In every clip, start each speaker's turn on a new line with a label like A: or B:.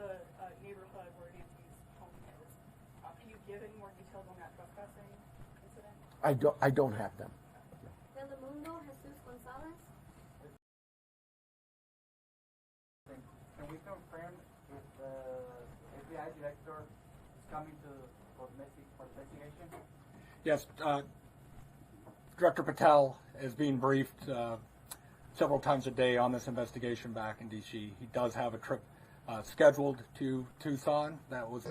A: the neighborhood where Nancy's home is. Can you give any more details on that trespassing incident?
B: I don't have them.
C: Telemundo, Jesus Gonzalez.
D: Can we confirm if the FBI director is coming for investigation?
E: Yes, Director Patel is being briefed several times a day on this investigation back in D.C. He does have a trip scheduled to Tucson. That was.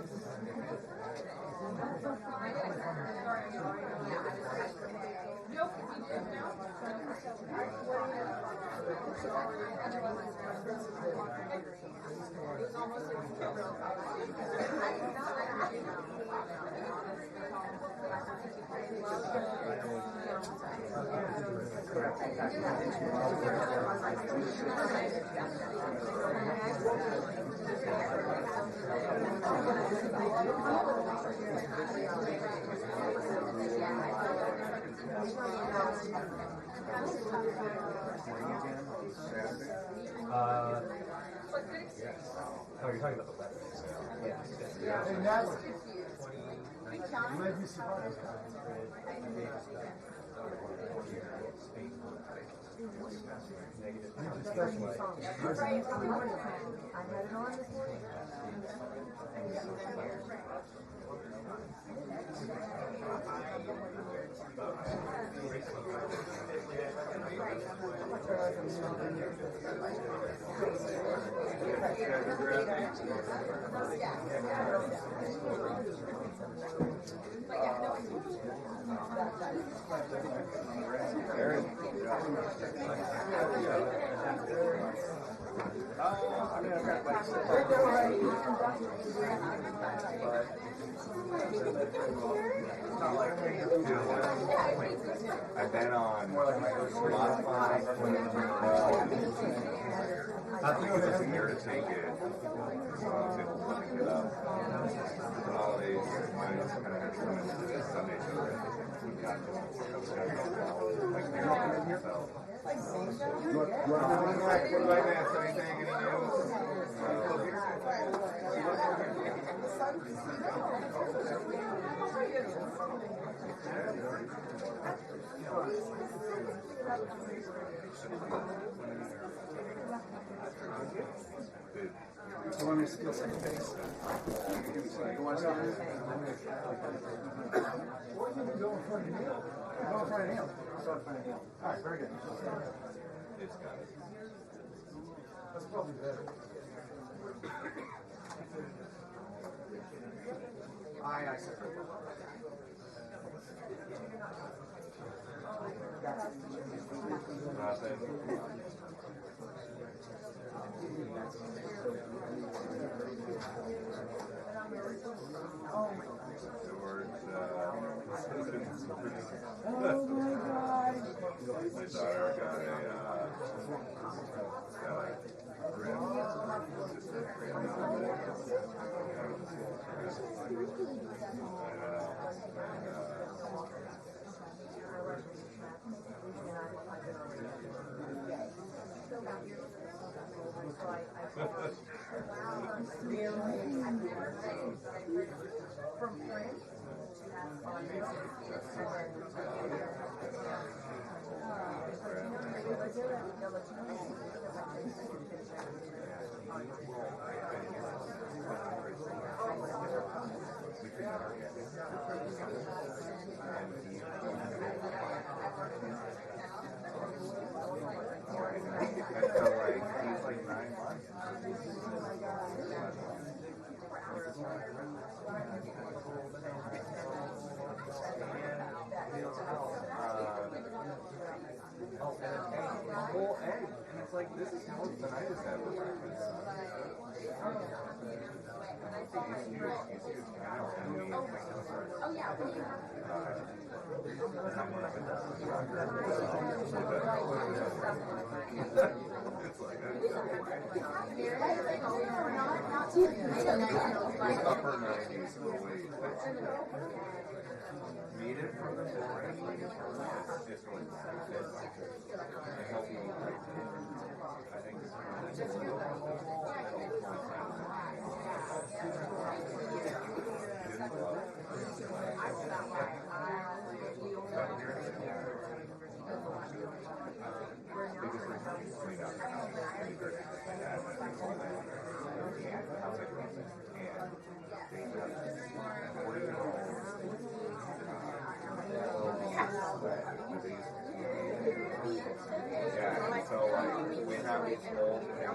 F: Oh, you're talking about the weapons. Yeah.
G: Hey, Natalie. You might be surprised.
F: I've been on Spotify. I think it was just a year to take it. So I was able to pick it up. The holidays, it's kind of determined Sunday to it. We've got like there. So. What about that? Anything? Any
G: You want me to steal second base? You want to start this? Or you can go in front of Neil. Go in front of Neil. I'll start in front of Neil. All right, very good. That's probably better. Aye, sir.
F: My daughter got
H: From France to
F: it's like this is more than I just had for breakfast.
C: Oh yeah.
F: Upper 90s, needed for the morning. It's going to help me. I think it's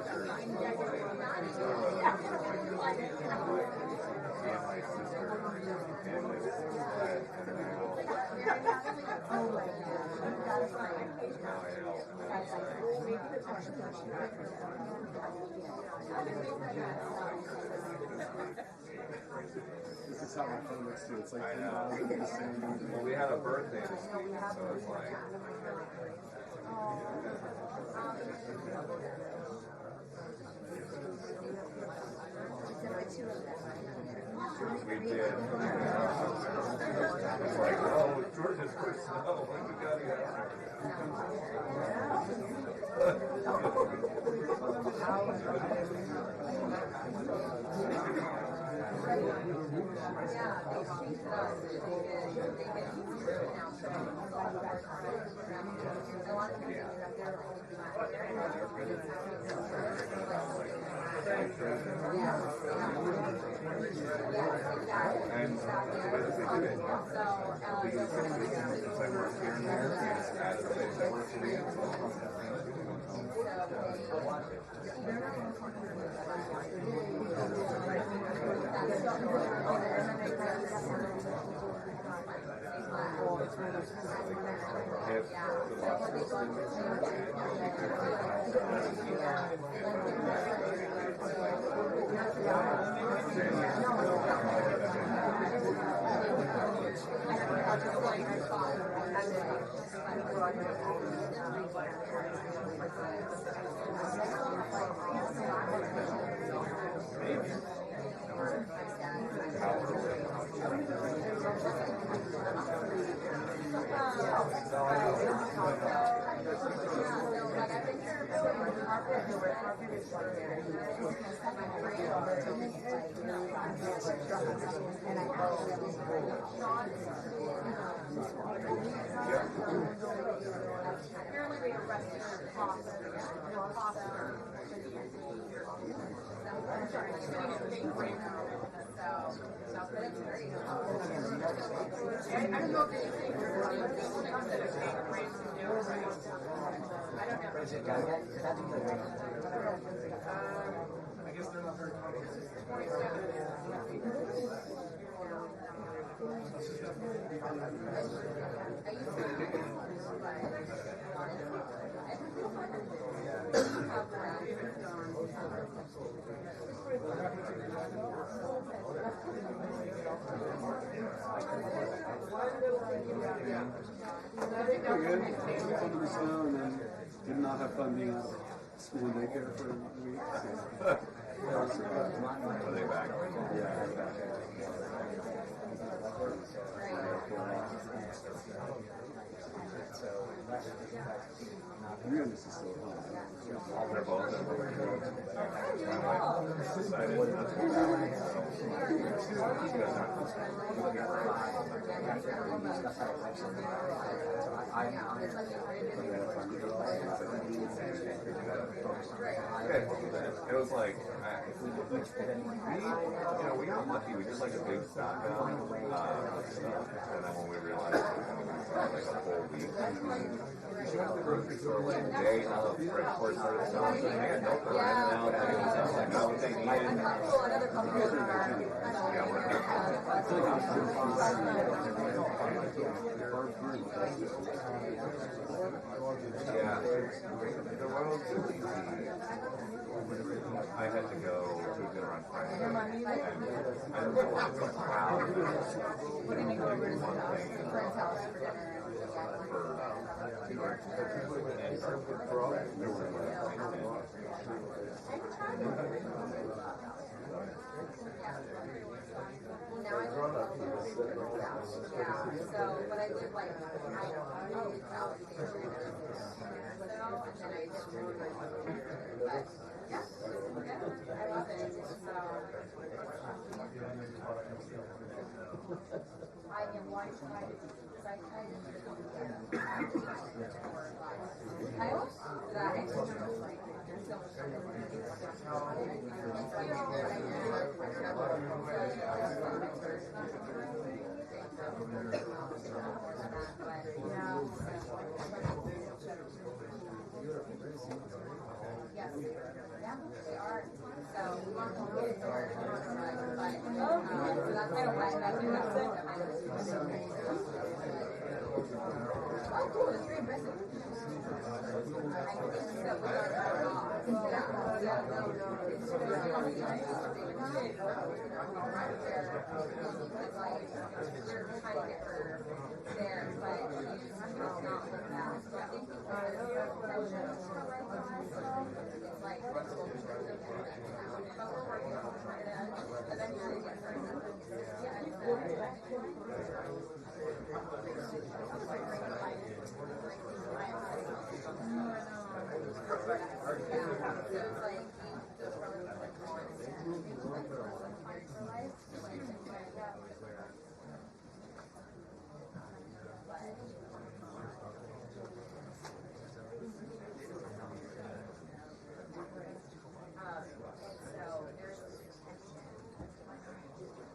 F: sister, and my sister, and my dad, and
B: This is how my phone looks too. It's like
F: I know.
B: the same.
F: Well, we had a birthday this week, so it's like. We did. It's like, oh, Georgia's quick snow. Like, we got and I just think of it. Since I work here and there, and it's added a bit more to me.
B: Under the snow and then did not have fun being out of school and daycare for a week.
F: Are they back?
B: Yeah, they're back. Rihanna's is still home.
F: They're both my wife decided not to be it was like, we got lucky. We did like a big stock out, and then when we realized it was going to be like a whole week, we went to the grocery store like a day of right before it started selling. So they had milk around now, like not what they needed. Yeah, we're yeah, the roads are easy. I had to go to dinner on Friday, and I don't know what's like, wow. One thing for
C: but I did like, I love it. I am one side because I tried to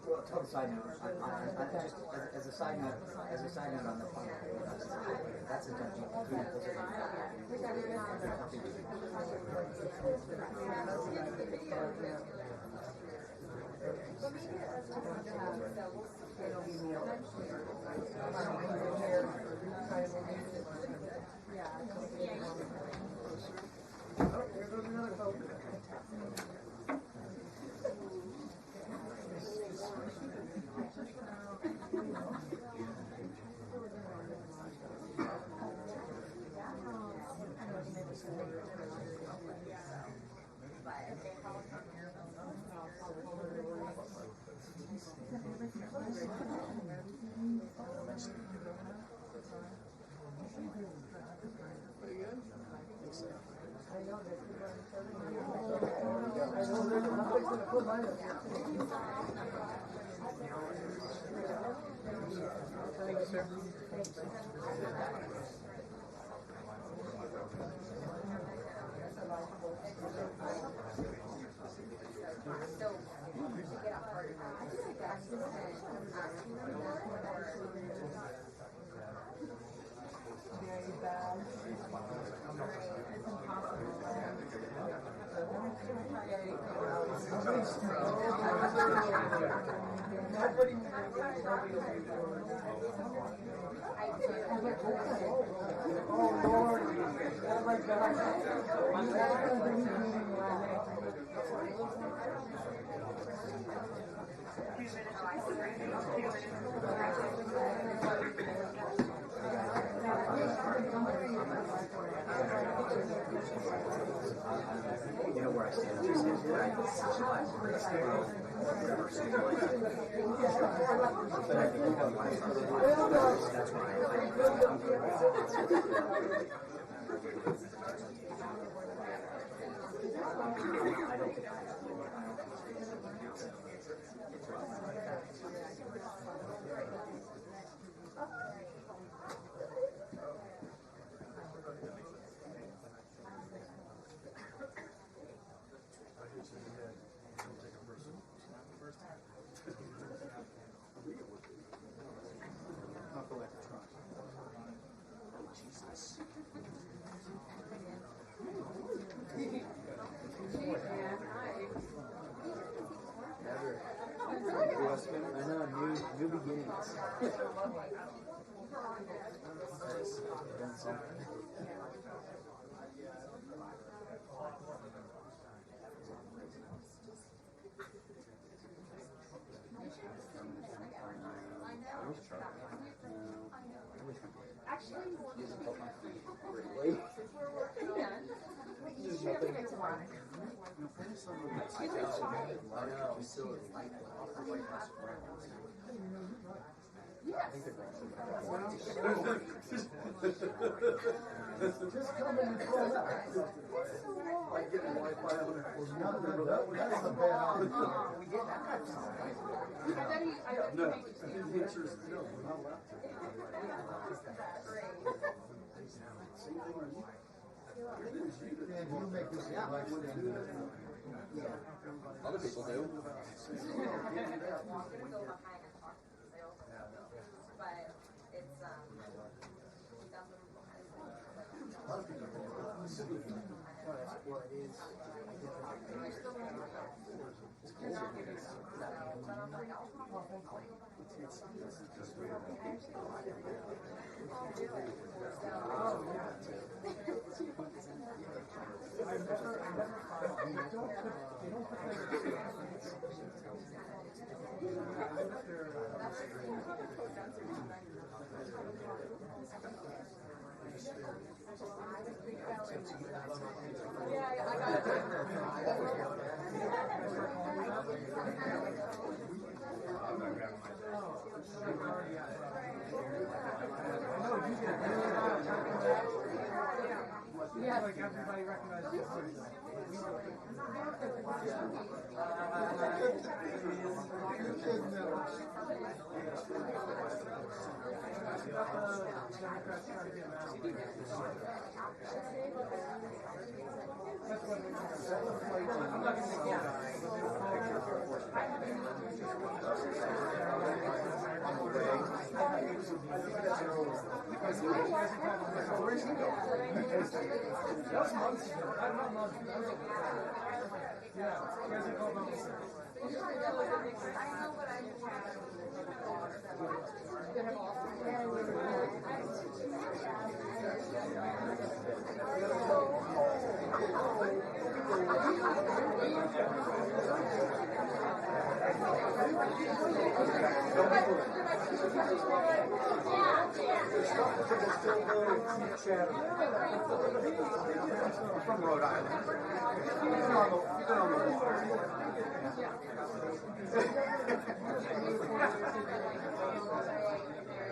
I: Well, total side note. Just as a side note, on the phone, that's a touchy.
G: Oh, there goes another coat. Oh Lord, oh my
I: You know where I stand. That's why I don't think I know, new beginnings.
G: Just come in and pull up.
B: Like getting Wi-Fi on their
G: That's a bad idea.
B: No, pictures, no, we're not allowed to. Same thing with you.
G: Dan, you make this like
I: Other people do.
G: Yeah, like everybody recognizes this. Democrats trying to get him out. That's what I'm not going to get Where's he going? That was months ago. Not months ago. Yeah, he hasn't called on me.
B: From Rhode Island. You've been on the water.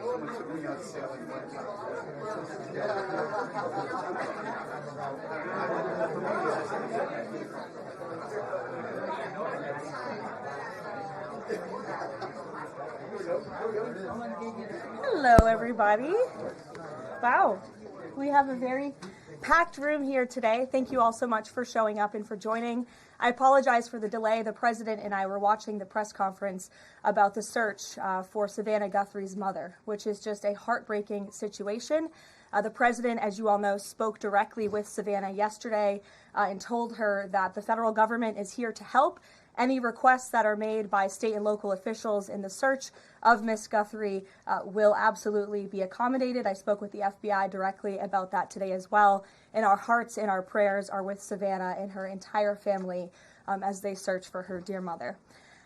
B: Someone took me out sailing one
J: Hello, everybody. Wow, we have a very packed room here today. Thank you all so much for showing up and for joining. I apologize for the delay. The president and I were watching the press conference about the search for Savannah Guthrie's mother, which is just a heartbreaking situation. The president, as you all know, spoke directly with Savannah yesterday and told her that the federal government is here to help. Any requests that are made by state and local officials in the search of Miss Guthrie will absolutely be accommodated. I spoke with the FBI directly about that today as well. And our hearts and our prayers are with Savannah and her entire family as they search for her dear mother.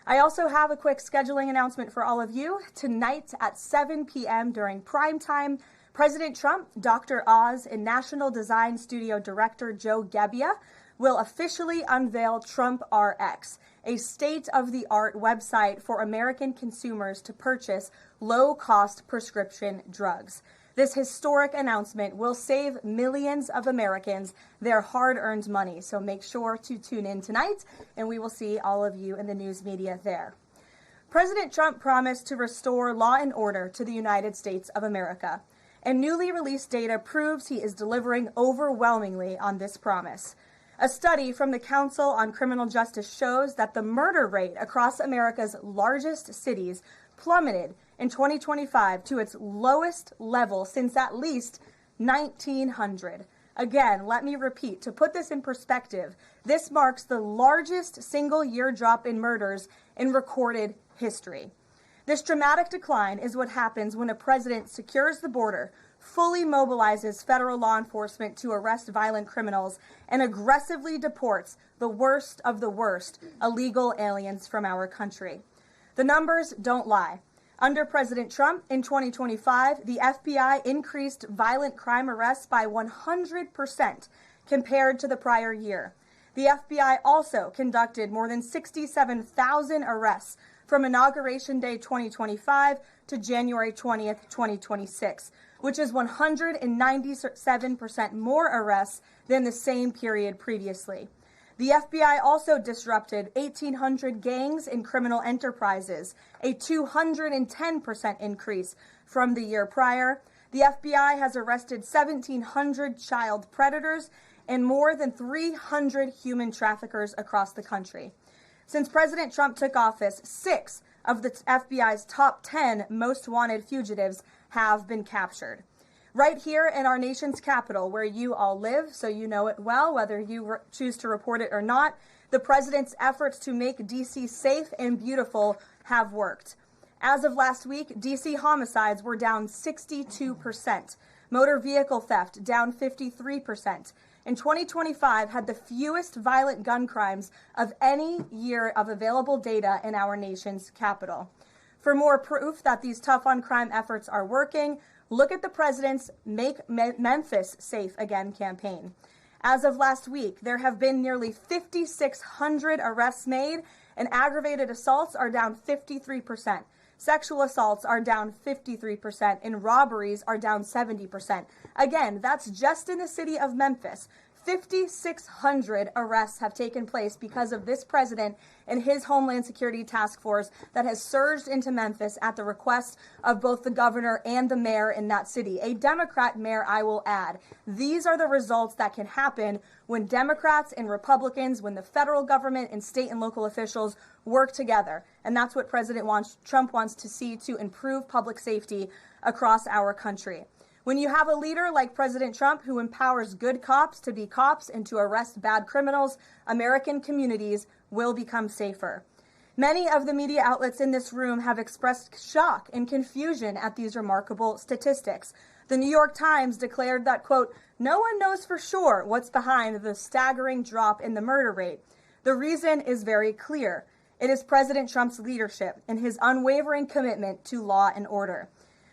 J: I also have a quick scheduling announcement for all of you. Tonight at 7 p.m. during prime time, President Trump, Dr. Oz, and National Design Studio Director Joe Gebbia will officially unveil Trump RX, a state-of-the-art website for American consumers to purchase low-cost prescription drugs. This historic announcement will save millions of Americans their hard-earned money, so make sure to tune in tonight, and we will see all of you in the news media there. President Trump promised to restore law and order to the United States of America, and newly released data proves he is delivering overwhelmingly on this promise. A study from the Council on Criminal Justice shows that the murder rate across America's largest cities plummeted in 2025 to its lowest level since at least 1900. Again, let me repeat, to put this in perspective, this marks the largest single-year drop in murders in recorded history. This dramatic decline is what happens when a president secures the border, fully mobilizes federal law enforcement to arrest violent criminals, and aggressively deports the worst of the worst illegal aliens from our country. The numbers don't lie. Under President Trump in 2025, the FBI increased violent crime arrests by 100% compared to the prior year. The FBI also conducted more than 67,000 arrests from Inauguration Day 2025 to January 20th, 2026, which is 197% more arrests than the same period previously. The FBI also disrupted 1,800 gangs and criminal enterprises, a 210% increase from the year prior. The FBI has arrested 1,700 child predators and more than 300 human traffickers across the country. Since President Trump took office, 6 of the FBI's top 10 most wanted fugitives have been captured. Right here in our nation's capital, where you all live, so you know it well, whether you choose to report it or not, the president's efforts to make D.C. safe and beautiful have worked. As of last week, D.C. homicides were down 62%, motor vehicle theft down 53%, in 2025 had the fewest violent gun crimes of any year of available data in our nation's capital. For more proof that these tough on crime efforts are working, look at the president's Make Memphis Safe Again campaign. As of last week, there have been nearly 5,600 arrests made, and aggravated assaults are down 53%. Sexual assaults are down 53%, and robberies are down 70%. Again, that's just in the city of Memphis. 5,600 arrests have taken place because of this president and his Homeland Security Task Force that has surged into Memphis at the request of both the governor and the mayor in that city. A Democrat mayor, I will add. These are the results that can happen when Democrats and Republicans, when the federal government and state and local officials work together. And that's what Trump wants to see to improve public safety across our country. When you have a leader like President Trump who empowers good cops to be cops and to arrest bad criminals, American communities will become safer. Many of the media outlets in this room have expressed shock and confusion at these remarkable statistics. The New York Times declared that, quote, "No one knows for sure what's behind the staggering drop in the murder rate. The reason is very clear. It is President Trump's leadership and his unwavering commitment to law and order.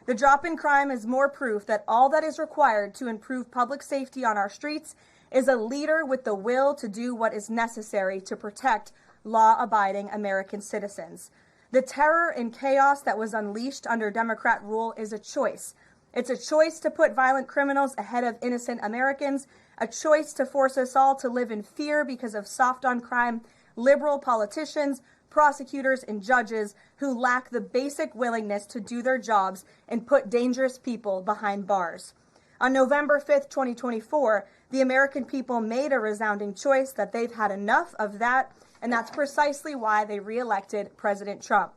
J: The drop in crime is more proof that all that is required to improve public safety on our streets is a leader with the will to do what is necessary to protect law-abiding American citizens. The terror and chaos that was unleashed under Democrat rule is a choice. It's a choice to put violent criminals ahead of innocent Americans, a choice to force us all to live in fear because of soft on crime, liberal politicians, prosecutors, and judges who lack the basic willingness to do their jobs and put dangerous people behind bars. On November 5th, 2024, the American people made a resounding choice that they've had enough of that, and that's precisely why they reelected President Trump.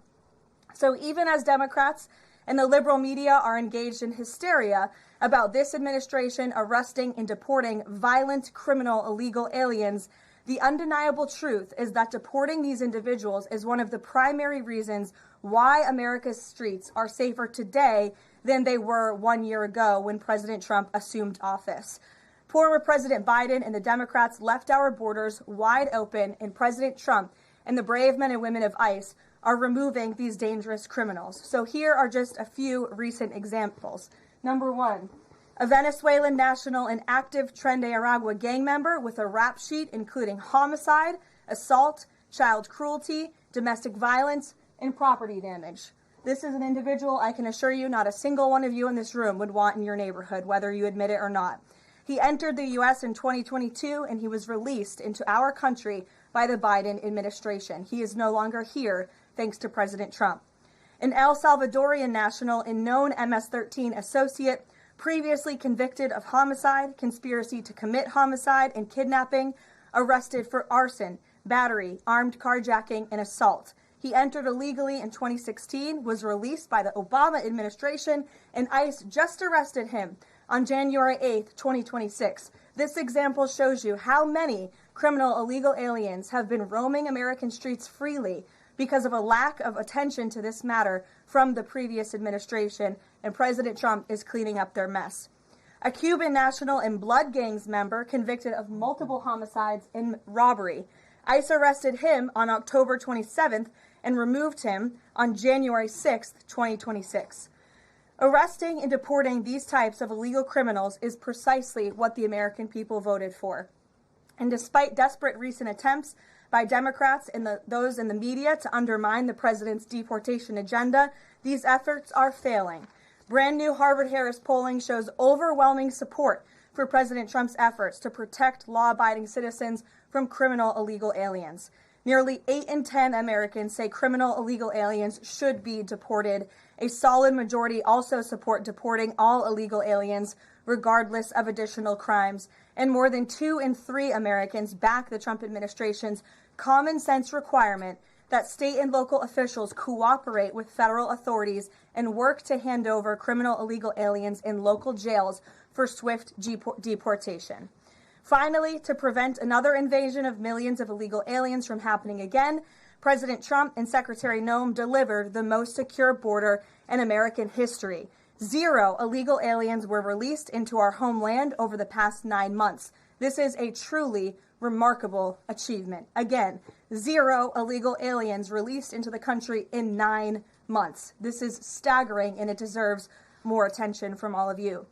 J: So even as Democrats and the liberal media are engaged in hysteria about this administration arresting and deporting violent, criminal, illegal aliens, the undeniable truth is that deporting these individuals is one of the primary reasons why America's streets are safer today than they were 1 year ago when President Trump assumed office. Former President Biden and the Democrats left our borders wide open, and President Trump and the brave men and women of ICE are removing these dangerous criminals. So here are just a few recent examples. Number one, a Venezuelan national and active Tren de Aragua gang member with a rap sheet including homicide, assault, child cruelty, domestic violence, and property damage. This is an individual I can assure you not a single one of you in this room would want in your neighborhood, whether you admit it or not. He entered the U.S. in 2022, and he was released into our country by the Biden administration. He is no longer here, thanks to President Trump. An El Salvadorian national and known MS-13 associate, previously convicted of homicide, conspiracy to commit homicide, and kidnapping, arrested for arson, battery, armed carjacking, and assault. He entered illegally in 2016, was released by the Obama administration, and ICE just arrested him on January 8th, 2026. This example shows you how many criminal illegal aliens have been roaming American streets freely because of a lack of attention to this matter from the previous administration, and President Trump is cleaning up their mess. A Cuban national and blood gangs member convicted of multiple homicides and robbery. ICE arrested him on October 27th and removed him on January 6th, 2026. Arresting and deporting these types of illegal criminals is precisely what the American people voted for. And despite desperate recent attempts by Democrats and those in the media to undermine the president's deportation agenda, these efforts are failing. Brand new Harvard-Harris polling shows overwhelming support for President Trump's efforts to protect law-abiding citizens from criminal illegal aliens. Nearly 8 in 10 Americans say criminal illegal aliens should be deported. A solid majority also support deporting all illegal aliens, regardless of additional crimes. And more than 2 in 3 Americans back the Trump administration's common sense requirement that state and local officials cooperate with federal authorities and work to hand over criminal illegal aliens in local jails for swift deportation. Finally, to prevent another invasion of millions of illegal aliens from happening again, President Trump and Secretary Noem delivered the most secure border in American history. 0 illegal aliens were released into our homeland over the past 9 months. This is a truly remarkable achievement. Again, 0 illegal aliens released into the country in 9 months. This is staggering, and it deserves more attention from all of you.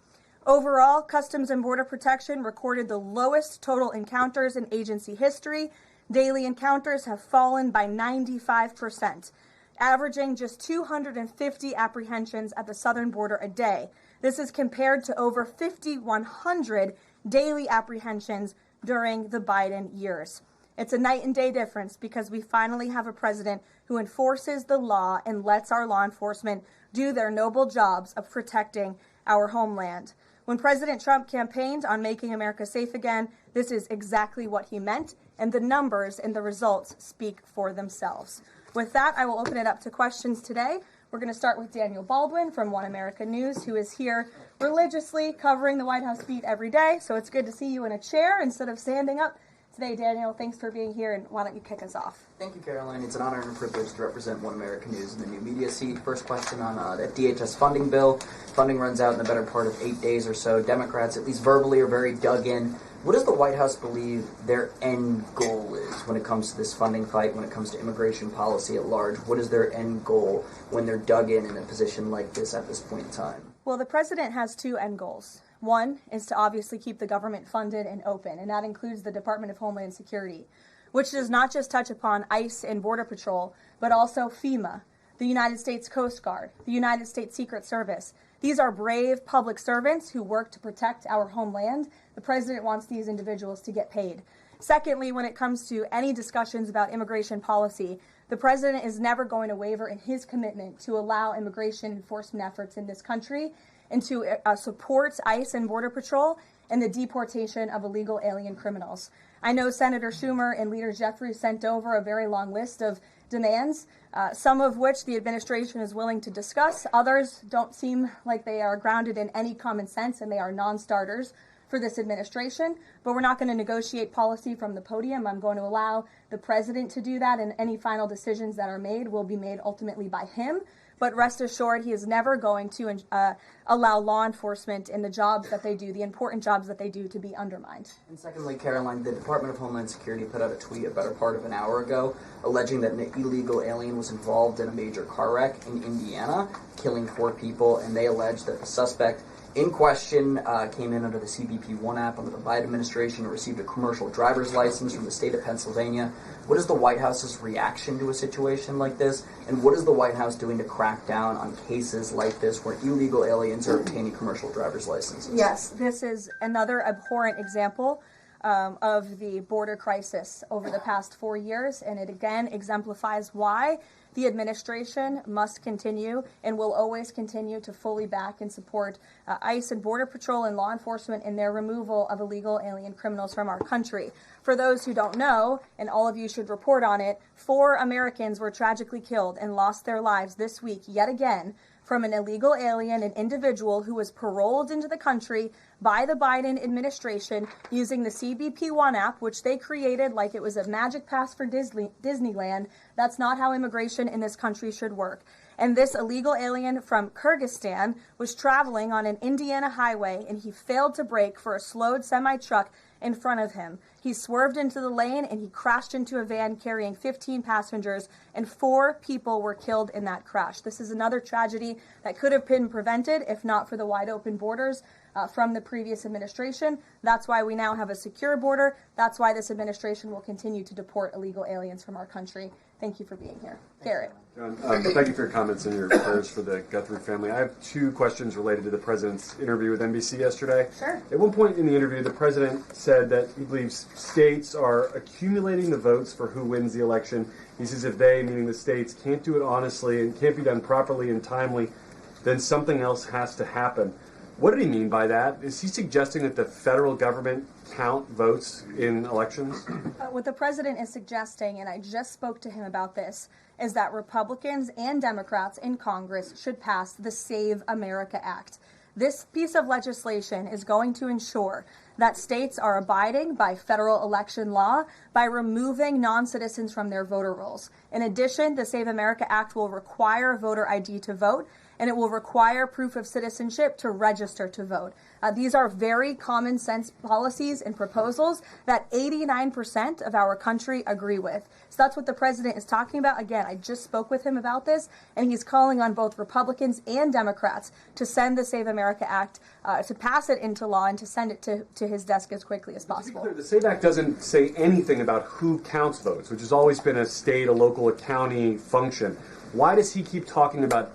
J: Overall, Customs and Border Protection recorded the lowest total encounters in agency history. Daily encounters have fallen by 95%, averaging just 250 apprehensions at the southern border a day. This is compared to over 5,100 daily apprehensions during the Biden years. It's a night and day difference because we finally have a president who enforces the law and lets our law enforcement do their noble jobs of protecting our homeland. When President Trump campaigned on making America safe again, this is exactly what he meant, and the numbers and the results speak for themselves. With that, I will open it up to questions today. We're going to start with Daniel Baldwin from One America News, who is here religiously covering the White House beat every day. So it's good to see you in a chair instead of standing up today, Daniel. Thanks for being here, and why don't you kick us off?
I: Thank you, Karoline. It's an honor and a privilege to represent One America News in the new media seat. First question on that DHS funding bill. Funding runs out in the better part of 8 days or so. Democrats, at least verbally, are very dug in. What does the White House believe their end goal is when it comes to this funding fight, when it comes to immigration policy at large? What is their end goal when they're dug in a position like this at this point in time?
J: Well, the president has 2 end goals. One is to obviously keep the government funded and open, and that includes the Department of Homeland Security, which does not just touch upon ICE and Border Patrol, but also FEMA, the United States Coast Guard, the United States Secret Service. These are brave public servants who work to protect our homeland. The president wants these individuals to get paid. Secondly, when it comes to any discussions about immigration policy, the president is never going to waver in his commitment to allow immigration enforcement efforts in this country and to support ICE and Border Patrol and the deportation of illegal alien criminals. I know Senator Schumer and Leader Jeffries sent over a very long list of demands, some of which the administration is willing to discuss. Others don't seem like they are grounded in any common sense, and they are non-starters for this administration. But we're not going to negotiate policy from the podium. I'm going to allow the president to do that, and any final decisions that are made will be made ultimately by him. But rest assured, he is never going to allow law enforcement in the jobs that they do, the important jobs that they do, to be undermined.
I: And secondly, Karoline, the Department of Homeland Security put out a tweet a better part of an hour ago alleging that an illegal alien was involved in a major car wreck in Indiana, killing 4 people, and they allege that the suspect in question came in under the CBP One app under the Biden administration and received a commercial driver's license from the state of Pennsylvania. What is the White House's reaction to a situation like this? And what is the White House doing to crack down on cases like this where illegal aliens are obtaining commercial driver's licenses?
J: Yes, this is another abhorrent example of the border crisis over the past 4 years, and it again exemplifies why the administration must continue and will always continue to fully back and support ICE and Border Patrol and law enforcement in their removal of illegal alien criminals from our country. For those who don't know, and all of you should report on it, 4 Americans were tragically killed and lost their lives this week yet again from an illegal alien, an individual who was paroled into the country by the Biden administration using the CBP One app, which they created like it was a magic pass for Disneyland. That's not how immigration in this country should work. And this illegal alien from Kyrgyzstan was traveling on an Indiana highway, and he failed to brake for a slowed semi-truck in front of him. He swerved into the lane and he crashed into a van carrying 15 passengers, and 4 people were killed in that crash. This is another tragedy that could have been prevented if not for the wide open borders from the previous administration. That's why we now have a secure border. That's why this administration will continue to deport illegal aliens from our country. Thank you for being here. Garrett.
B: John, thank you for your comments and your prayers for the Guthrie family. I have 2 questions related to the president's interview with NBC yesterday.
J: Sure.
B: At one point in the interview, the president said that he believes states are accumulating the votes for who wins the election. He says if they, meaning the states, can't do it honestly and can't be done properly and timely, then something else has to happen. What did he mean by that? Is he suggesting that the federal government count votes in elections?
J: What the president is suggesting, and I just spoke to him about this, is that Republicans and Democrats in Congress should pass the Save America Act. This piece of legislation is going to ensure that states are abiding by federal election law by removing non-citizens from their voter rolls. In addition, the Save America Act will require voter ID to vote, and it will require proof of citizenship to register to vote. These are very common sense policies and proposals that 89% of our country agree with. So that's what the president is talking about. Again, I just spoke with him about this, and he's calling on both Republicans and Democrats to send the Save America Act, to pass it into law, and to send it to his desk as quickly as possible.
B: The SAVE Act doesn't say anything about who counts votes, which has always been a state, a local, a county function. Why does he keep talking about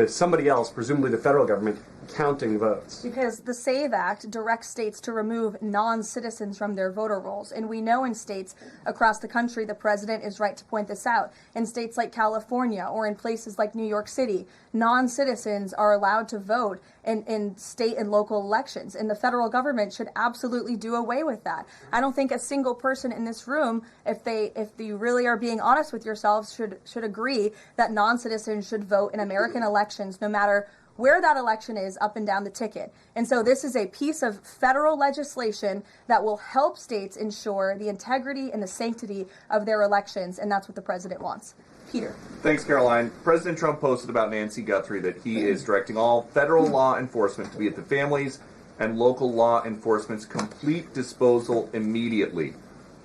B: somebody else, presumably the federal government, counting votes?
J: Because the SAVE Act directs states to remove non-citizens from their voter rolls. And we know in states across the country, the president is right to point this out, in states like California or in places like New York City, non-citizens are allowed to vote in state and local elections. And the federal government should absolutely do away with that. I don't think a single person in this room, if you really are being honest with yourselves, should agree that non-citizens should vote in American elections, no matter where that election is, up and down the ticket. And so this is a piece of federal legislation that will help states ensure the integrity and the sanctity of their elections, and that's what the president wants. Peter.
F: Thanks, Karoline. President Trump posted about Nancy Guthrie that he is directing all federal law enforcement to be at the families and local law enforcement's complete disposal immediately.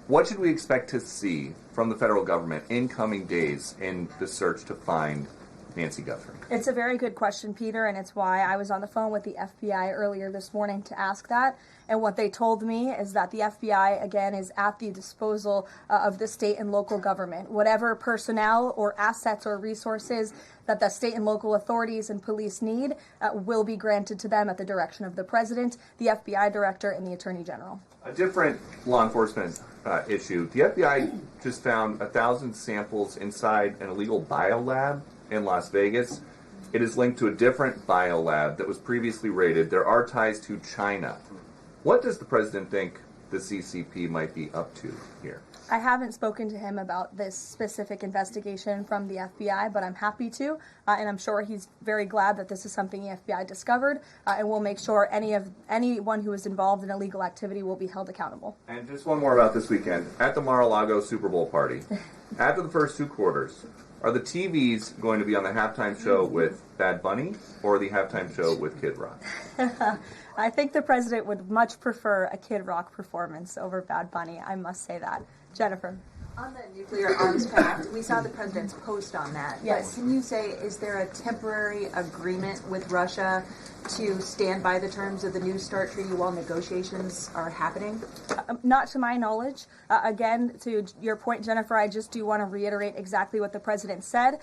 F: What should we expect to see from the federal government in coming days in the search to find Nancy Guthrie?
J: It's a very good question, Peter, and it's why I was on the phone with the FBI earlier this morning to ask that. And what they told me is that the FBI, again, is at the disposal of the state and local government. Whatever personnel or assets or resources that the state and local authorities and police need will be granted to them at the direction of the president, the FBI director, and the attorney general.
F: A different law enforcement issue. The FBI just found 1,000 samples inside an illegal biolab in Las Vegas. It is linked to a different biolab that was previously raided. There are ties to China. What does the president think the CCP might be up to here?
J: I haven't spoken to him about this specific investigation from the FBI, but I'm happy to, and I'm sure he's very glad that this is something the FBI discovered, and we'll make sure anyone who is involved in illegal activity will be held accountable.
F: And just one more about this weekend. At the Mar-a-Lago Super Bowl party, after the first two quarters, are the TVs going to be on the halftime show with Bad Bunny or the halftime show with Kid Rock?
J: I think the president would much prefer a Kid Rock performance over Bad Bunny. I must say that. Jennifer.
H: On the nuclear arms pact, we saw the president's post on that.
J: Yes.
H: But can you say, is there a temporary agreement with Russia to stand by the terms of the New START treaty while negotiations are happening?
J: Not to my knowledge. Again, to your point, Jennifer, I just do want to reiterate exactly what the president said.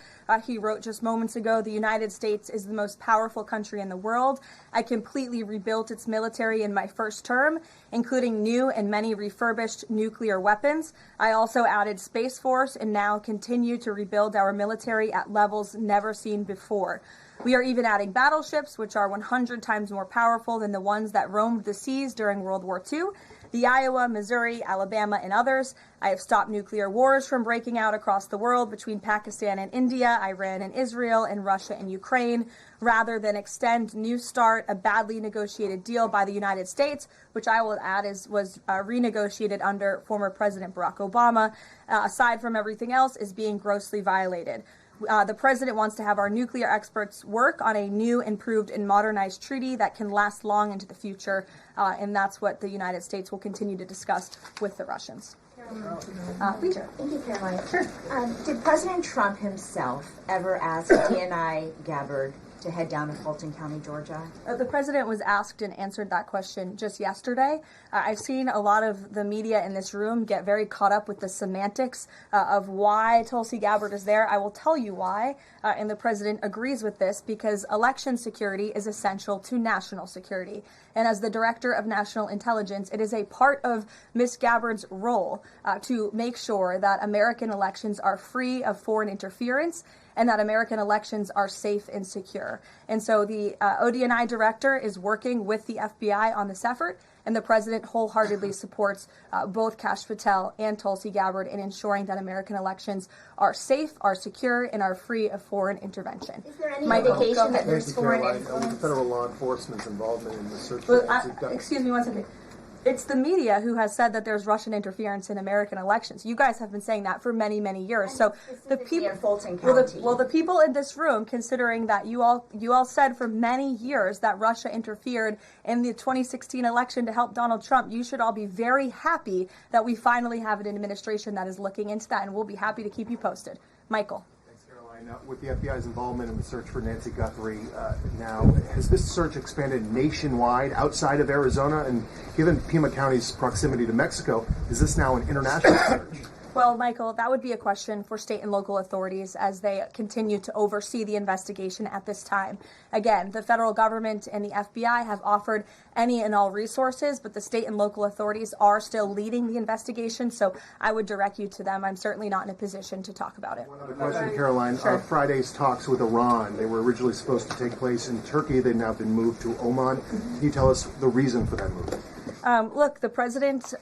J: He wrote just moments ago, the United States is the most powerful country in the world. I completely rebuilt its military in my first term, including new and many refurbished nuclear weapons. I also added Space Force and now continue to rebuild our military at levels never seen before. We are even adding battleships, which are 100 times more powerful than the ones that roamed the seas during World War II. The Iowa, Missouri, Alabama, and others. I have stopped nuclear wars from breaking out across the world between Pakistan and India, Iran and Israel, and Russia and Ukraine, rather than extend New START, a badly negotiated deal by the United States, which I will add was renegotiated under former President Barack Obama, aside from everything else, is being grossly violated. The president wants to have our nuclear experts work on a new, improved, and modernized treaty that can last long into the future, and that's what the United States will continue to discuss with the Russians. Peter.
K: Thank you, Caroline.
J: Sure.
K: Did President Trump himself ever ask Tulsi Gabbard to head down to Fulton County, Georgia?
J: The president was asked and answered that question just yesterday. I've seen a lot of the media in this room get very caught up with the semantics of why Tulsi Gabbard is there. I will tell you why, and the president agrees with this, because election security is essential to national security. And as the director of national intelligence, it is a part of Ms. Gabbard's role to make sure that American elections are free of foreign interference and that American elections are safe and secure. And so the ODNI director is working with the FBI on this effort, and the president wholeheartedly supports both Kash Patel and Tulsi Gabbard in ensuring that American elections are safe, are secure, and are free of foreign intervention.
K: Is there any indication that there's foreign
G: Caroline,
K: influence?
G: with federal law enforcement's involvement in the search
J: Well,
G: for Nancy Guthrie.
J: excuse me one second. It's the media who has said that there's Russian interference in American elections. You guys have been saying that for many, many years. So the people,
K: in Fulton County.
J: well, the people in this room, considering that you all said for many years that Russia interfered in the 2016 election to help Donald Trump, you should all be very happy that we finally have an administration that is looking into that, and we'll be happy to keep you posted. Michael.
L: With the FBI's involvement in the search for Nancy Guthrie now, has this search expanded nationwide outside of Arizona? And given Pima County's proximity to Mexico, is this now an international search?
J: Well, Michael, that would be a question for state and local authorities as they continue to oversee the investigation at this time. Again, the federal government and the FBI have offered any and all resources, but the state and local authorities are still leading the investigation, so I would direct you to them. I'm certainly not in a position to talk about it.
L: One other question, Karoline.
J: Sure.
L: Friday's talks with Iran, they were originally supposed to take place in Turkey. They've now been moved to Oman. Can you tell us the reason for that move?
J: Look, the president,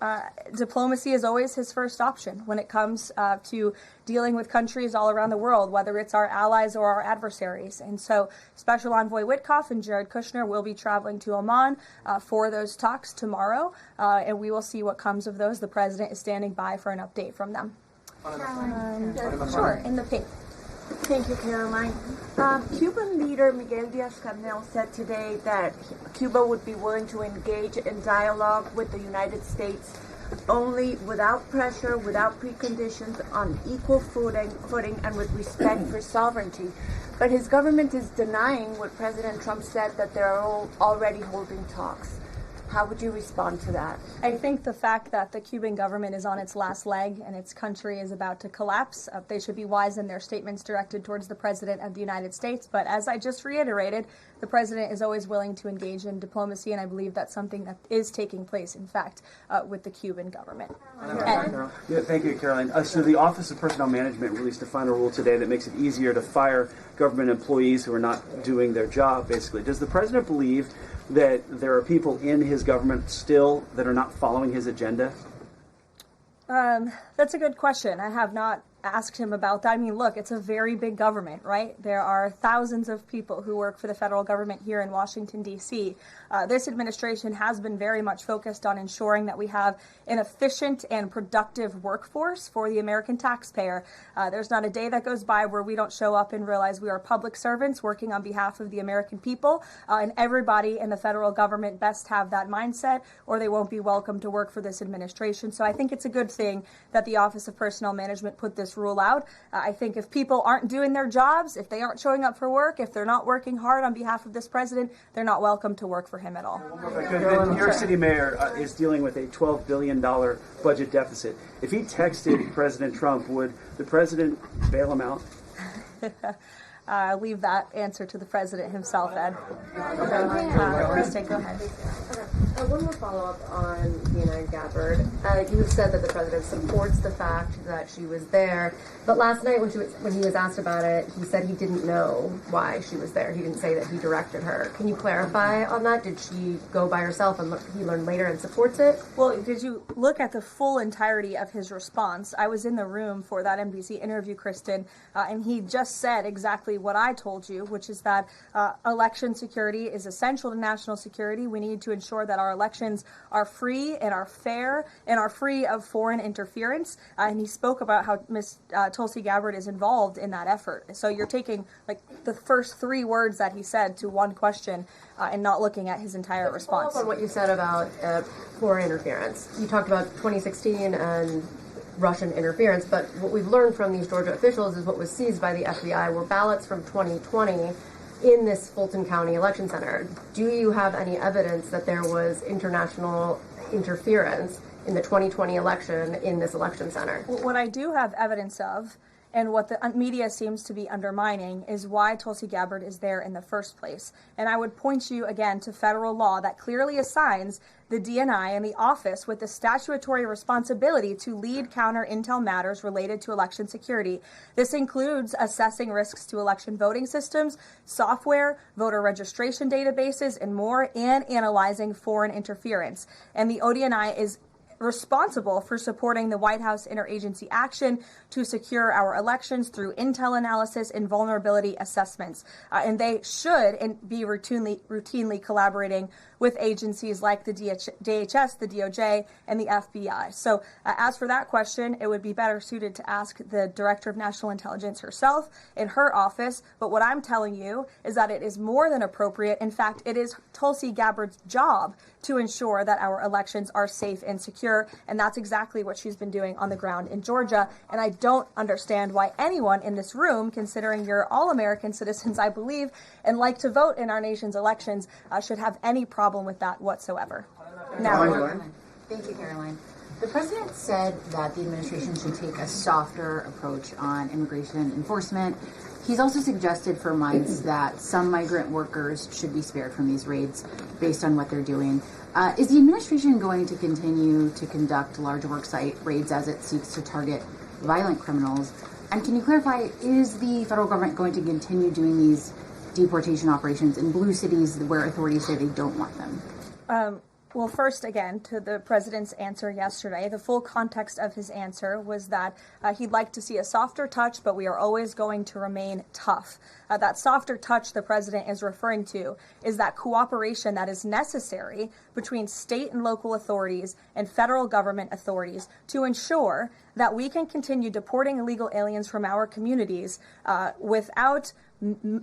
J: diplomacy is always his first option when it comes to dealing with countries all around the world, whether it's our allies or our adversaries. And so Special Envoy Witkoff and Jared Kushner will be traveling to Oman for those talks tomorrow, and we will see what comes of those. The president is standing by for an update from them. Sure, in the pink.
M: Thank you, Caroline. Cuban leader Miguel Díaz-Canel said today that Cuba would be willing to engage in dialogue with the United States only without pressure, without preconditions, on equal footing and with respect for sovereignty. But his government is denying what President Trump said, that they're already holding talks. How would you respond to that?
J: I think the fact that the Cuban government is on its last leg and its country is about to collapse, they should be wise in their statements directed towards the President of the United States. But as I just reiterated, the President is always willing to engage in diplomacy, and I believe that's something that is taking place, in fact, with the Cuban government.
N: Yeah, thank you, Caroline. So the Office of Personnel Management released a final rule today that makes it easier to fire government employees who are not doing their job, basically. Does the President believe that there are people in his government still that are not following his agenda?
J: That's a good question. I have not asked him about that. I mean, look, it's a very big government, right? There are thousands of people who work for the federal government here in Washington, D.C. This administration has been very much focused on ensuring that we have an efficient and productive workforce for the American taxpayer. There's not a day that goes by where we don't show up and realize we are public servants working on behalf of the American people, and everybody in the federal government best have that mindset, or they won't be welcome to work for this administration. So I think it's a good thing that the Office of Personnel Management put this rule out. I think if people aren't doing their jobs, if they aren't showing up for work, if they're not working hard on behalf of this president, they're not welcome to work for him at all.
N: The New York City mayor is dealing with a $12 billion budget deficit. If he texted President Trump, would the president bail him out?
J: Leave that answer to the president himself, Ed. Kristen, go ahead.
O: One more follow-up on Karoline Gabbard. You said that the president supports the fact that she was there, but last night when he was asked about it, he said he didn't know why she was there. He didn't say that he directed her. Can you clarify on that? Did she go by herself and he learned later and supports it?
J: Well, did you look at the full entirety of his response? I was in the room for that NBC interview, Kristen, and he just said exactly what I told you, which is that election security is essential to national security. We need to ensure that our elections are free and are fair and are free of foreign interference. And he spoke about how Ms. Tulsi Gabbard is involved in that effort. So you're taking like the first three words that he said to one question and not looking at his entire response.
O: Follow up on what you said about foreign interference. You talked about 2016 and Russian interference, but what we've learned from these Georgia officials is what was seized by the FBI were ballots from 2020 in this Fulton County election center. Do you have any evidence that there was international interference in the 2020 election in this election center?
J: What I do have evidence of, and what the media seems to be undermining, is why Tulsi Gabbard is there in the first place. And I would point you again to federal law that clearly assigns the DNI and the office with the statutory responsibility to lead counter intel matters related to election security. This includes assessing risks to election voting systems, software, voter registration databases, and more, and analyzing foreign interference. And the ODNI is responsible for supporting the White House interagency action to secure our elections through intel analysis and vulnerability assessments. And they should be routinely collaborating with agencies like the DHS, the DOJ, and the FBI. So as for that question, it would be better suited to ask the Director of National Intelligence herself in her office. But what I'm telling you is that it is more than appropriate. In fact, it is Tulsi Gabbard's job to ensure that our elections are safe and secure. And that's exactly what she's been doing on the ground in Georgia. And I don't understand why anyone in this room, considering you're all American citizens, I believe, and like to vote in our nation's elections, should have any problem with that whatsoever. Now,
K: thank you, Karoline. The president said that the administration should take a softer approach on immigration enforcement. He's also suggested for months that some migrant workers should be spared from these raids based on what they're doing. Is the administration going to continue to conduct large worksite raids as it seeks to target violent criminals? And can you clarify, is the federal government going to continue doing these deportation operations in blue cities where authorities say they don't want them?
J: Well, first, again, to the president's answer yesterday, the full context of his answer was that he'd like to see a softer touch, but we are always going to remain tough. That softer touch the president is referring to is that cooperation that is necessary between state and local authorities and federal government authorities to ensure that we can continue deporting illegal aliens from our communities without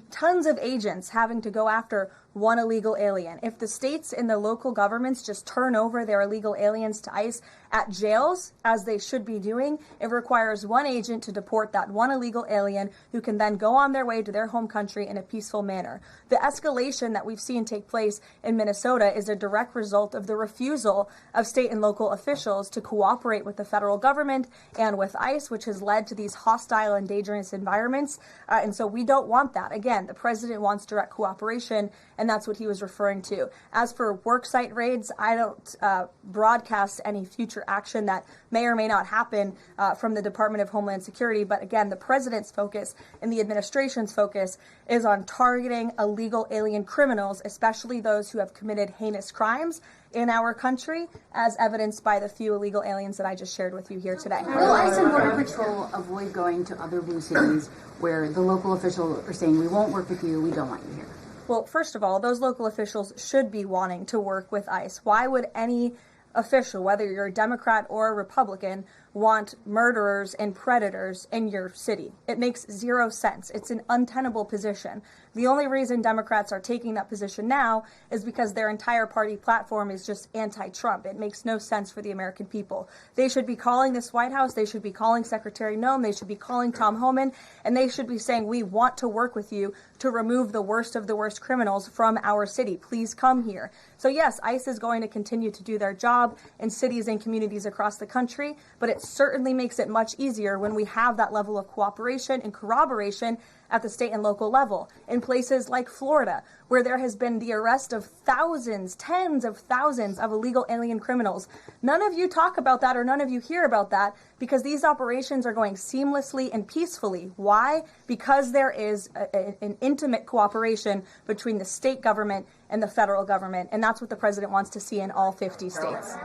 J: tons of agents having to go after one illegal alien. If the states and the local governments just turn over their illegal aliens to ICE at jails, as they should be doing, it requires one agent to deport that one illegal alien who can then go on their way to their home country in a peaceful manner. The escalation that we've seen take place in Minnesota is a direct result of the refusal of state and local officials to cooperate with the federal government and with ICE, which has led to these hostile and dangerous environments. And so we don't want that. Again, the president wants direct cooperation, and that's what he was referring to. As for worksite raids, I don't broadcast any future action that may or may not happen from the Department of Homeland Security. But again, the president's focus and the administration's focus is on targeting illegal alien criminals, especially those who have committed heinous crimes in our country, as evidenced by the few illegal aliens that I just shared with you here today.
K: Will ICE and Border Patrol avoid going to other blue cities where the local officials are saying, we won't work with you, we don't want you here?
J: Well, first of all, those local officials should be wanting to work with ICE. Why would any official, whether you're a Democrat or a Republican, want murderers and predators in your city? It makes zero sense. It's an untenable position. The only reason Democrats are taking that position now is because their entire party platform is just anti-Trump. It makes no sense for the American people. They should be calling this White House, they should be calling Secretary Noem, they should be calling Tom Homan, and they should be saying, we want to work with you to remove the worst of the worst criminals from our city. Please come here. So yes, ICE is going to continue to do their job in cities and communities across the country, but it certainly makes it much easier when we have that level of cooperation and corroboration at the state and local level. In places like Florida, where there has been the arrest of thousands, tens of thousands of illegal alien criminals. None of you talk about that or none of you hear about that because these operations are going seamlessly and peacefully. Why? Because there is an intimate cooperation between the state government and the federal government, and that's what the president wants to see in all 50 states.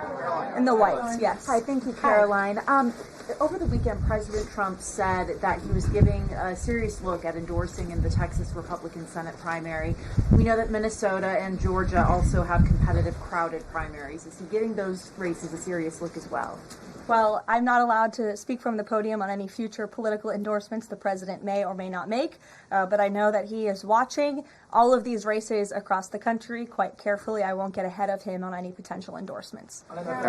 J: In the whites, yes.
M: Hi, thank you, Karoline. Over the weekend, President Trump said that he was giving a serious look at endorsing in the Texas Republican Senate primary. We know that Minnesota and Georgia also have competitive, crowded primaries. Is he giving those races a serious look as well?
J: Well, I'm not allowed to speak from the podium on any future political endorsements the president may or may not make, but I know that he is watching all of these races across the country quite carefully. I won't get ahead of him on any potential endorsements.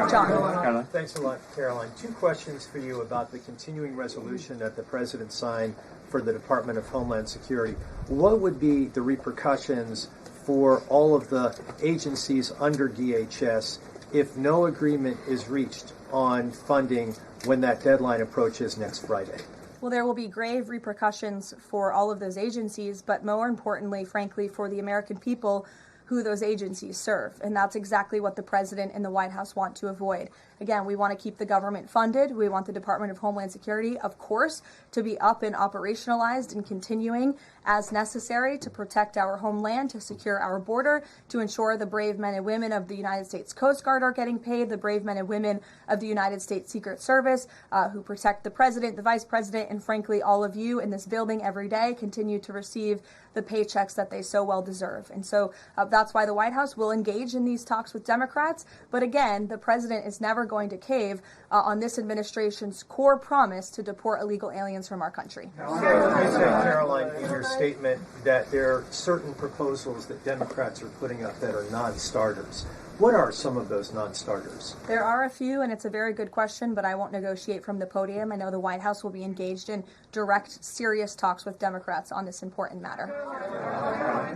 P: John. Thanks a lot, Caroline. Two questions for you about the continuing resolution that the president signed for the Department of Homeland Security. What would be the repercussions for all of the agencies under DHS if no agreement is reached on funding when that deadline approaches next Friday?
J: Well, there will be grave repercussions for all of those agencies, but more importantly, frankly, for the American people who those agencies serve. And that's exactly what the president and the White House want to avoid. Again, we want to keep the government funded. We want the Department of Homeland Security, of course, to be up and operationalized and continuing as necessary to protect our homeland, to secure our border, to ensure the brave men and women of the United States Coast Guard are getting paid, the brave men and women of the United States Secret Service who protect the president, the vice president, and frankly, all of you in this building every day continue to receive the paychecks that they so well deserve. And so that's why the White House will engage in these talks with Democrats. But again, the president is never going to cave on this administration's core promise to deport illegal aliens from our country.
P: You said, Caroline, in your statement that there are certain proposals that Democrats are putting up that are non-starters. What are some of those non-starters?
J: There are a few, and it's a very good question, but I won't negotiate from the podium. I know the White House will be engaged in direct, serious talks with Democrats on this important matter.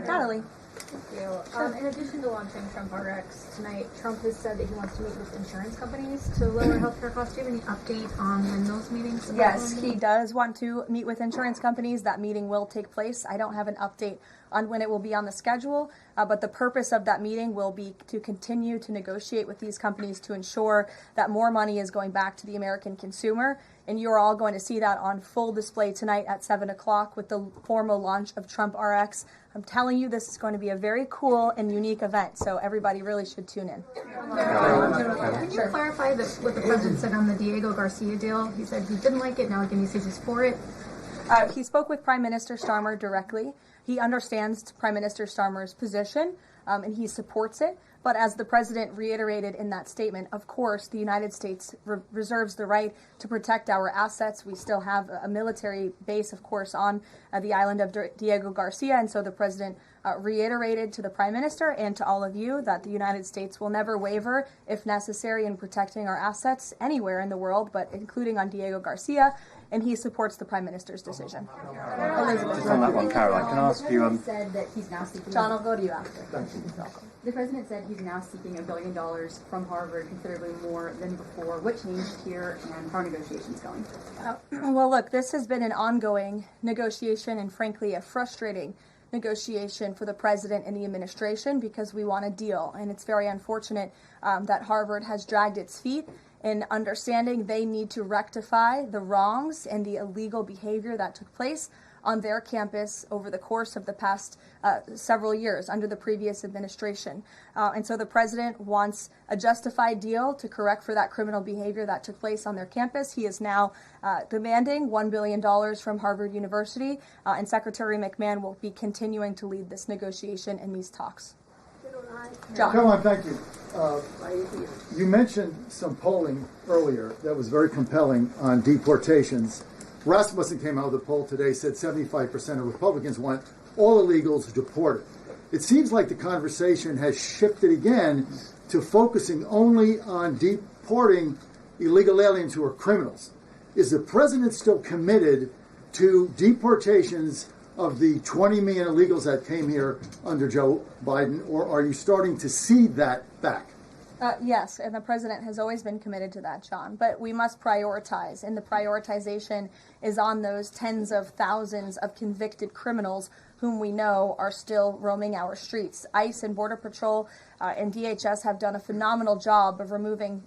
J: Natalie.
Q: Thank you. In addition to launching Trump RX tonight, Trump has said that he wants to meet with insurance companies to lower healthcare costs. Do you have any update on when those meetings?
J: Yes, he does want to meet with insurance companies. That meeting will take place. I don't have an update on when it will be on the schedule, but the purpose of that meeting will be to continue to negotiate with these companies to ensure that more money is going back to the American consumer. And you're all going to see that on full display tonight at 7 o'clock with the formal launch of Trump RX. I'm telling you, this is going to be a very cool and unique event, so everybody really should tune in.
Q: Can you clarify what the president said on the Diego Garcia deal? He said he didn't like it, now again he says he's for it.
J: He spoke with Prime Minister Starmer directly. He understands Prime Minister Starmer's position, and he supports it. But as the president reiterated in that statement, of course, the United States reserves the right to protect our assets. We still have a military base, of course, on the island of Diego Garcia. And so the president reiterated to the prime minister and to all of you that the United States will never waver, if necessary, in protecting our assets anywhere in the world, but including on Diego Garcia. And he supports the prime minister's decision. Elizabeth.
R: Just on that one, Caroline, can I ask you?
K: Said that he's now seeking.
J: John, I'll go to you after.
K: The president said he's now seeking $1 billion from Harvard, considerably more than before. What changed here, and how are negotiations going?
J: Well, look, this has been an ongoing negotiation and, frankly, a frustrating negotiation for the president and the administration because we want a deal. And it's very unfortunate that Harvard has dragged its feet in understanding they need to rectify the wrongs and the illegal behavior that took place on their campus over the course of the past several years under the previous administration. And so the president wants a justified deal to correct for that criminal behavior that took place on their campus. He is now demanding $1 billion from Harvard University, and Secretary McMahon will be continuing to lead this negotiation and these talks. John.
S: Caroline, thank you. You mentioned some polling earlier that was very compelling on deportations. Rasmussen came out of the poll today, said 75% of Republicans want all illegals deported. It seems like the conversation has shifted again to focusing only on deporting illegal aliens who are criminals. Is the president still committed to deportations of the 20 million illegals that came here under Joe Biden, or are you starting to cede that back?
J: Yes, and the president has always been committed to that, John. But we must prioritize, and the prioritization is on those tens of thousands of convicted criminals whom we know are still roaming our streets. ICE and Border Patrol and DHS have done a phenomenal job of removing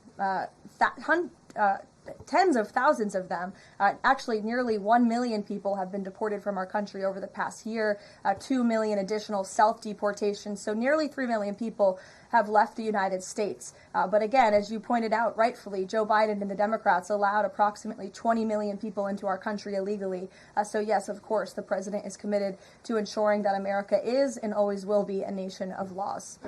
J: tens of thousands of them. Actually, nearly 1 million people have been deported from our country over the past year, 2 million additional self-deportations. So nearly 3 million people have left the United States. But again, as you pointed out rightfully, Joe Biden and the Democrats allowed approximately 20 million people into our country illegally. So yes, of course, the president is committed to ensuring that America is and always will be a nation of laws.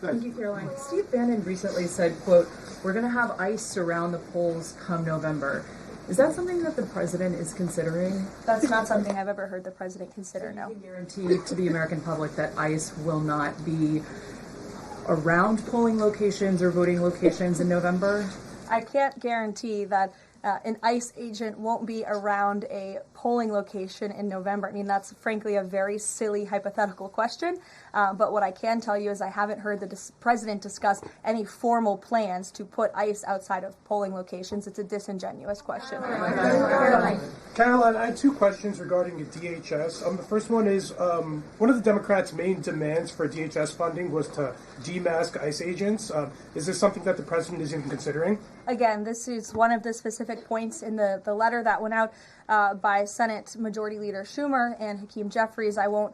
T: Thank you, Caroline. Steve Bannon recently said, quote, "We're going to have ICE surround the polls come November." Is that something that the president is considering?
J: That's not something I've ever heard the president consider, no.
T: Can you guarantee to the American public that ICE will not be around polling locations or voting locations in November?
J: I can't guarantee that an ICE agent won't be around a polling location in November. I mean, that's frankly a very silly hypothetical question. But what I can tell you is I haven't heard the president discuss any formal plans to put ICE outside of polling locations. It's a disingenuous question.
K: Caroline,
U: Caroline, I had two questions regarding the DHS. The first one is, one of the Democrats' main demands for DHS funding was to demask ICE agents. Is this something that the president is even considering?
J: Again, this is one of the specific points in the letter that went out by Senate Majority Leader Schumer and Hakeem Jeffries. I won't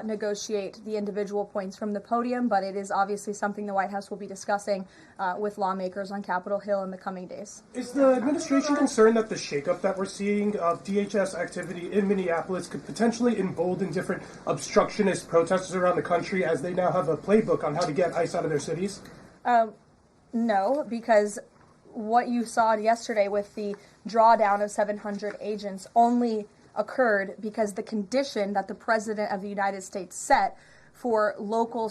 J: negotiate the individual points from the podium, but it is obviously something the White House will be discussing with lawmakers on Capitol Hill in the coming days.
U: Is the administration concerned that the shakeup that we're seeing of DHS activity in Minneapolis could potentially embolden different obstructionist protesters around the country as they now have a playbook on how to get ICE out of their cities?
J: No, because what you saw yesterday with the drawdown of 700 agents only occurred because the condition that the President of the United States set for local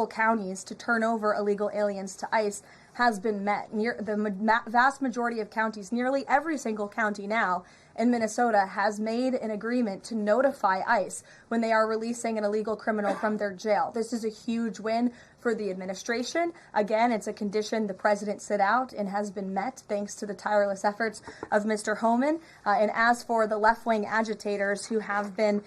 J: counties to turn over illegal aliens to ICE has been met. The vast majority of counties, nearly every single county now in Minnesota, has made an agreement to notify ICE when they are releasing an illegal criminal from their jail. This is a huge win for the administration. Again, it's a condition the president set out and has been met thanks to the tireless efforts of Mr. Homan. And as for the left-wing agitators who have been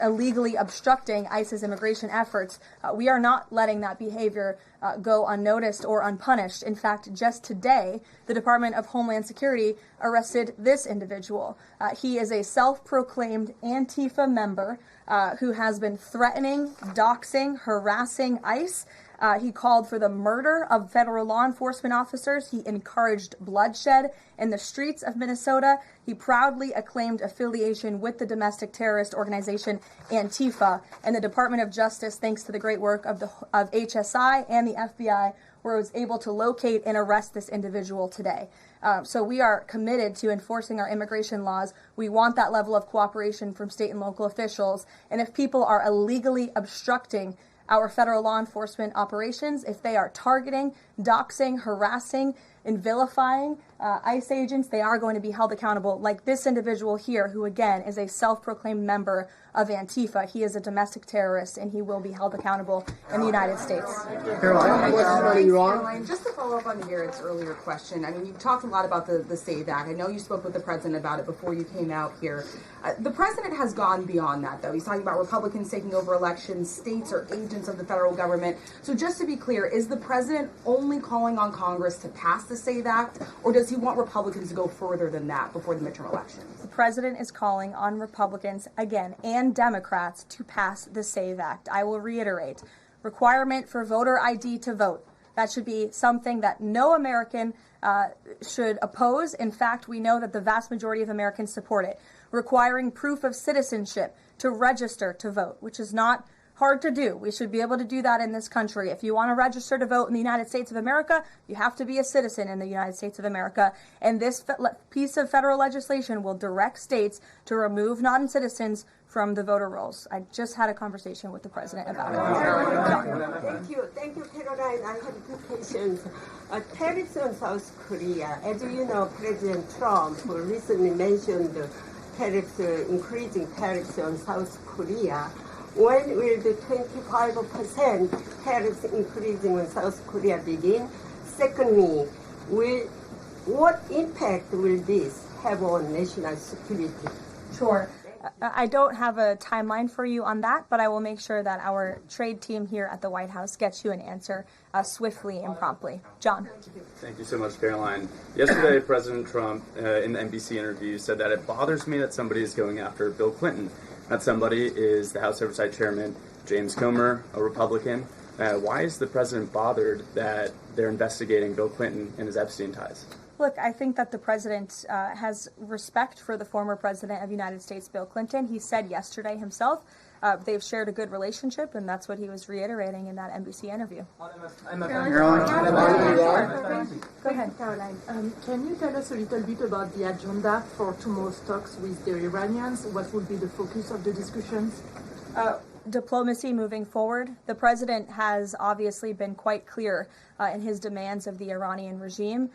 J: illegally obstructing ICE's immigration efforts, we are not letting that behavior go unnoticed or unpunished. In fact, just today, the Department of Homeland Security arrested this individual. He is a self-proclaimed Antifa member who has been threatening, doxing, harassing ICE. He called for the murder of federal law enforcement officers. He encouraged bloodshed in the streets of Minnesota. He proudly acclaimed affiliation with the domestic terrorist organization Antifa. And the Department of Justice, thanks to the great work of HSI and the FBI, was able to locate and arrest this individual today. So we are committed to enforcing our immigration laws. We want that level of cooperation from state and local officials. And if people are illegally obstructing our federal law enforcement operations, if they are targeting, doxing, harassing, and vilifying ICE agents, they are going to be held accountable, like this individual here, who again is a self-proclaimed member of Antifa. He is a domestic terrorist, and he will be held accountable in the United States.
V: Caroline, just to follow up on Garrett's earlier question, I mean, you've talked a lot about the SAVE Act. I know you spoke with the president about it before you came out here. The president has gone beyond that, though. He's talking about Republicans taking over elections, states are agents of the federal government. So just to be clear, is the president only calling on Congress to pass the SAVE Act, or does he want Republicans to go further than that before the midterm elections?
J: The president is calling on Republicans, again, and Democrats to pass the SAVE Act. I will reiterate, requirement for voter ID to vote. That should be something that no American should oppose. In fact, we know that the vast majority of Americans support it. Requiring proof of citizenship to register to vote, which is not hard to do. We should be able to do that in this country. If you want to register to vote in the United States of America, you have to be a citizen in the United States of America. And this piece of federal legislation will direct states to remove non-citizens from the voter rolls. I just had a conversation with the president about it.
W: Thank you, Caroline. I have two questions. Tariffs on South Korea. As you know, President Trump recently mentioned increasing tariffs on South Korea. When will the 25% tariffs increasing on South Korea begin? Secondly, what impact will this have on national security?
J: Sure. I don't have a timeline for you on that, but I will make sure that our trade team here at the White House gets you an answer swiftly and promptly. John.
X: Thank you so much, Caroline. Yesterday, President Trump, in the NBC interview, said that it bothers me that somebody is going after Bill Clinton. That somebody is the House Oversight Chairman, James Comer, a Republican. Why is the president bothered that they're investigating Bill Clinton and his Epstein ties?
J: Look, I think that the president has respect for the former president of the United States, Bill Clinton. He said yesterday himself they've shared a good relationship, and that's what he was reiterating in that NBC interview.
Y: Go ahead, Caroline. Can you tell us a little bit about the agenda for tomorrow's talks with the Iranians? What will be the focus of the discussions?
J: Diplomacy moving forward. The president has obviously been quite clear in his demands of the Iranian regime.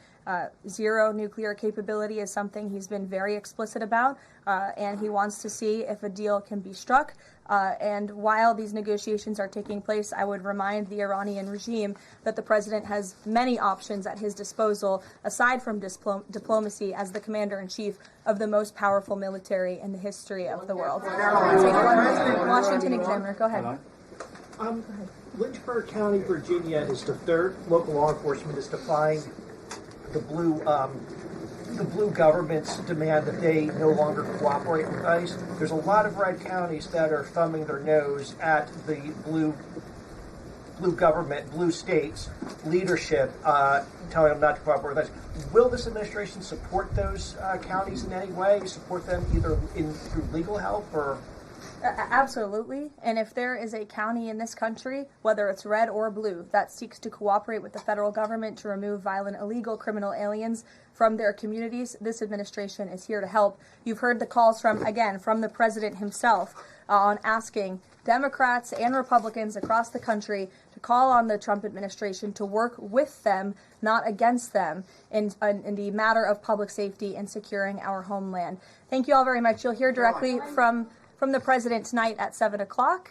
J: Zero nuclear capability is something he's been very explicit about, and he wants to see if a deal can be struck. And while these negotiations are taking place, I would remind the Iranian regime that the president has many options at his disposal, aside from diplomacy, as the commander-in-chief of the most powerful military in the history of the world. Washington Examiner, go ahead.
A: Lynchburg County, Virginia is the third local law enforcement is defying the blue government's demand that they no longer cooperate with ICE. There's a lot of red counties that are thumbing their nose at the blue government, blue states leadership, telling them not to cooperate with ICE. Will this administration support those counties in any way? Support them either through legal help or?
J: Absolutely. And if there is a county in this country, whether it's red or blue, that seeks to cooperate with the federal government to remove violent, illegal criminal aliens from their communities, this administration is here to help. You've heard the calls from the president himself on asking Democrats and Republicans across the country to call on the Trump administration to work with them, not against them, in the matter of public safety and securing our homeland. Thank you all very much. You'll hear directly from the president tonight at 7 o'clock.